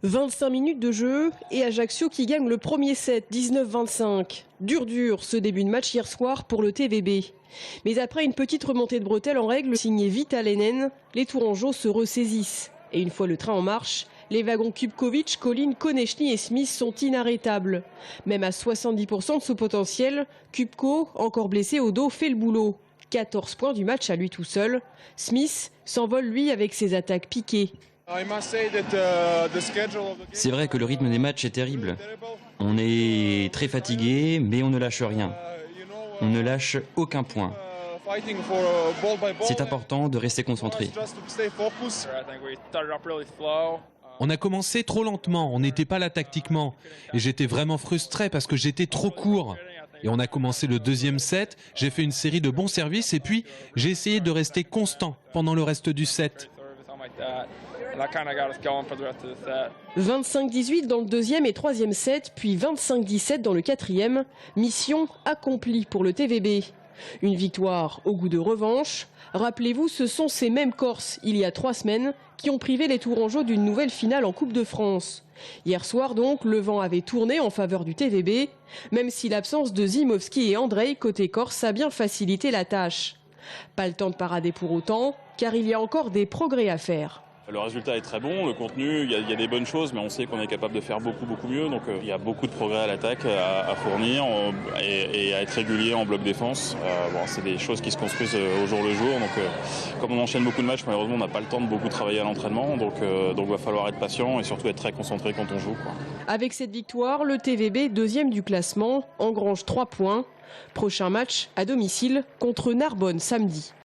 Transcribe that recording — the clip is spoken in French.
25 minutes de jeu et Ajaccio qui gagne le premier set 19-25. Dur ce début de match hier soir pour le TVB. Mais après une petite remontée de bretelles en règle signée Vitalenen, les Tourangeaux se ressaisissent. Et une fois le train en marche, les wagons Kubkovic, Collin, Konechny et Smith sont inarrêtables. Même à 70% de son potentiel, Kubko, encore blessé au dos, fait le boulot. 14 points du match à lui tout seul. Smith s'envole lui avec ses attaques piquées. C'est vrai que le rythme des matchs est terrible. On est très fatigué, mais on ne lâche rien. On ne lâche aucun point. C'est important de rester concentré. On a commencé trop lentement, on n'était pas là tactiquement. Et j'étais vraiment frustré parce que j'étais trop court. Et on a commencé le deuxième set, j'ai fait une série de bons services et puis j'ai essayé de rester constant pendant le reste du set. 25-18 dans le deuxième et troisième set, puis 25-17 dans le quatrième. Mission accomplie pour le TVB. Une victoire au goût de revanche. Rappelez-vous, ce sont ces mêmes Corses, il y a 3 semaines, qui ont privé les Tourangeaux d'une nouvelle finale en Coupe de France. Hier soir donc, le vent avait tourné en faveur du TVB, même si l'absence de Zimovski et Andrei côté Corse a bien facilité la tâche. Pas le temps de parader pour autant, car il y a encore des progrès à faire. Le résultat est très bon, le contenu, il y a des bonnes choses, mais on sait qu'on est capable de faire beaucoup mieux. Donc il y a beaucoup de progrès à l'attaque à fournir et à être régulier en bloc défense. C'est des choses qui se construisent au jour le jour. Donc comme on enchaîne beaucoup de matchs, malheureusement on n'a pas le temps de beaucoup travailler à l'entraînement. Donc il va falloir être patient et surtout être très concentré quand on joue. Avec cette victoire, le TVB, deuxième du classement, engrange 3 points. Prochain match à domicile contre Narbonne samedi.